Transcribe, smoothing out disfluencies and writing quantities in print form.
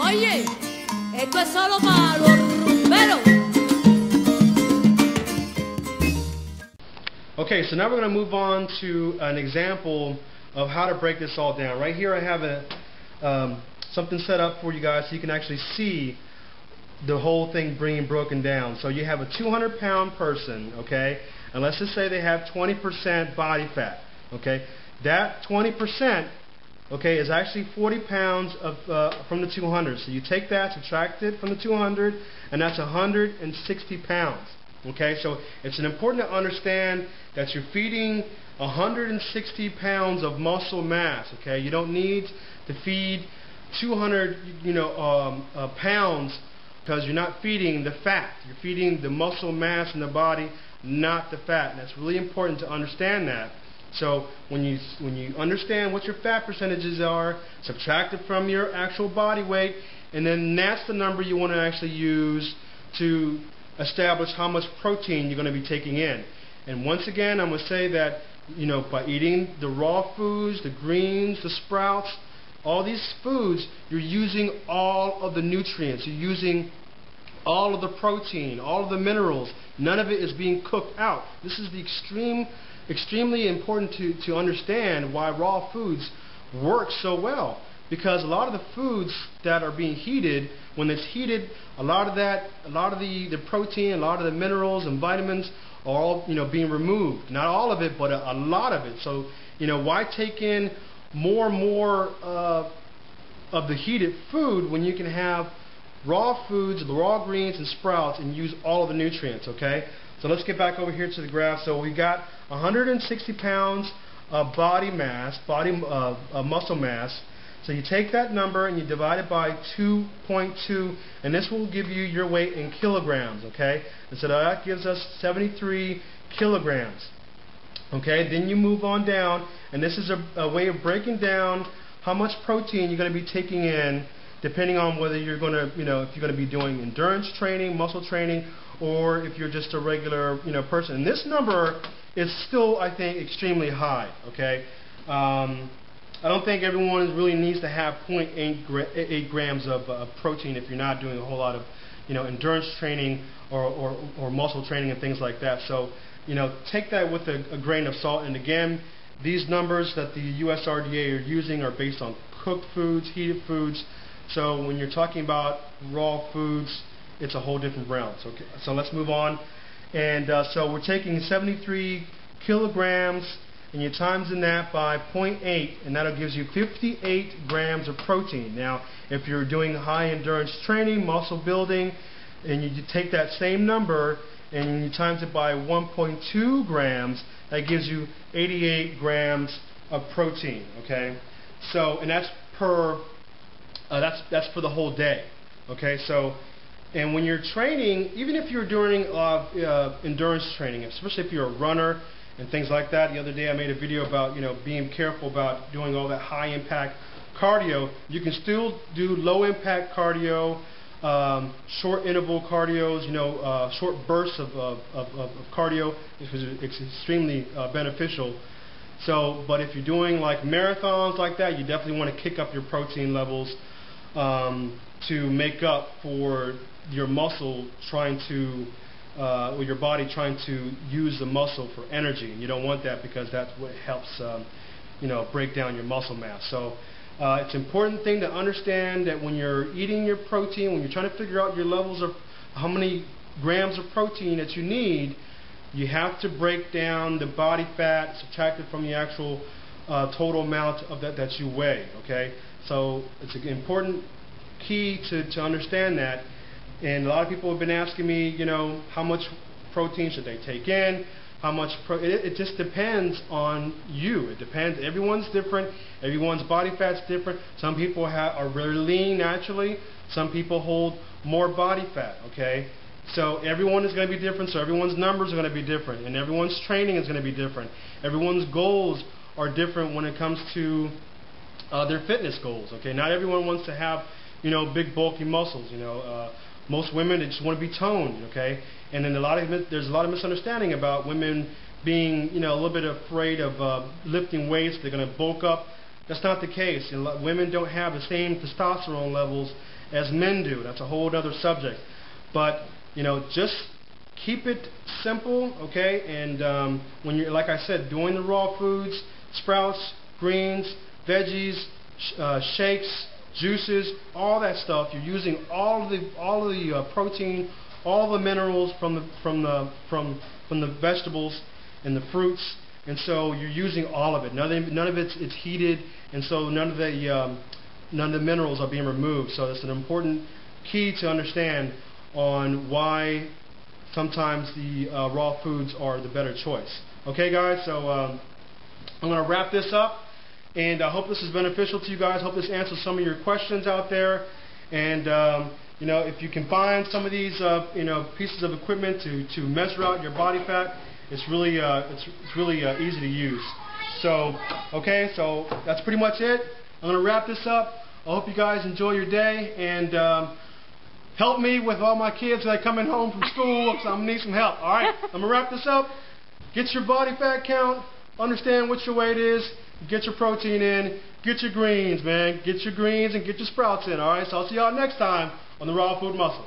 Oye, esto es solo para los rumberos. Okay, so now we're going to move on to an example of how to break this all down. Right here I have something set up for you guys so you can actually see the whole thing being broken down. So you have a 200-pound person, okay, and let's just say they have 20% body fat, okay. That 20%, okay, is actually 40 pounds from the 200. So you take that, subtract it from the 200, and that's 160 pounds. Okay, so it's important to understand that you're feeding 160 pounds of muscle mass. Okay, you don't need to feed 200, pounds, because you're not feeding the fat. You're feeding the muscle mass in the body, not the fat. And that's really important to understand that. So when you understand what your fat percentages are, subtract it from your actual body weight, and then that's the number you want to actually use to establish how much protein you're going to be taking in. And once again, I'm going to say that by eating the raw foods, the greens, the sprouts, all these foods, you're using all of the nutrients. You're using all of the protein, all of the minerals. None of it is being cooked out. This is the extremely important to understand why raw foods work so well. Because a lot of the foods that are being heated, when it's heated, a lot of the protein, a lot of the minerals and vitamins are all being removed. Not all of it, but a lot of it. So why take in more and more of the heated food when you can have raw foods, the raw greens and sprouts, and use all of the nutrients? Okay. So let's get back over here to the graph. So we got 160 pounds of body mass, muscle mass. So you take that number and you divide it by 2.2, and this will give you your weight in kilograms, okay? And so that gives us 73 kilograms. Okay, then you move on down, and this is a way of breaking down how much protein you're going to be taking in, depending on whether you're going to, if you're going to be doing endurance training, muscle training, or if you're just a regular, person. And this number is still, I think, extremely high, okay? I don't think everyone really needs to have 0.8 grams of protein if you're not doing a whole lot of endurance training or muscle training and things like that. So take that with a grain of salt. And again, these numbers that the USRDA are using are based on cooked foods, heated foods. So when you're talking about raw foods, it's a whole different realm. So let's move on. And so we're taking 73 kilograms, and you're timesing that by 0.8, and that'll gives you 58 grams of protein. Now, if you're doing high endurance training, muscle building, and you take that same number and you times it by 1.2 grams, that gives you 88 grams of protein. Okay, so and that's per that's for the whole day. Okay, so and when you're training, even if you're doing endurance training, especially if you're a runner and things like that. The other day I made a video about being careful about doing all that high impact cardio. You can still do low impact cardio, short interval cardios, short bursts of cardio, because it's extremely beneficial. So, but if you're doing like marathons like that, you definitely want to kick up your protein levels to make up for your muscle trying to or your body trying to use the muscle for energy, and you don't want that, because that's what helps break down your muscle mass. So it's an important thing to understand that when you're eating your protein, when you're trying to figure out your levels of how many grams of protein that you need, you have to break down the body fat, subtract it from the actual total amount of that you weigh. Okay, so it's an important key to understand that. And a lot of people have been asking me, how much protein should they take in? How much it just depends on you. It depends. Everyone's different. Everyone's body fat's different. Some people are very lean naturally. Some people hold more body fat. Okay, so everyone is going to be different. So everyone's numbers are going to be different, and everyone's training is going to be different. Everyone's goals are different when it comes to their fitness goals. Okay, not everyone wants to have big bulky muscles. Most women, they just want to be toned, okay? And then there's a lot of misunderstanding about women being, a little bit afraid of lifting weights. They're going to bulk up That's not the case. Women don't have the same testosterone levels as men do. That's a whole other subject. But, you know, just keep it simple, okay? And when you're, like I said, doing the raw foods, sprouts, greens, veggies, shakes, juices, all that stuff, you're using all of the protein, all the minerals from the vegetables and the fruits, and so you're using all of it. None of it's heated, and so none of the minerals are being removed. So it's an important key to understand on why sometimes the raw foods are the better choice. Okay, guys, so I'm going to wrap this up, and I hope this is beneficial to you guys. Hope this answers some of your questions out there. And you know, if you can find some of these pieces of equipment to measure out your body fat, it's really easy to use. So okay, so that's pretty much it. I'm going to wrap this up. I hope you guys enjoy your day, and help me with all my kids that are coming home from school, because I'm going to need some help. All right, I'm going to wrap this up. Get your body fat count. Understand what your weight is. Get your protein in. Get your greens, man. Get your greens and get your sprouts in. All right, so I'll see y'all next time on the Raw Food Muscle.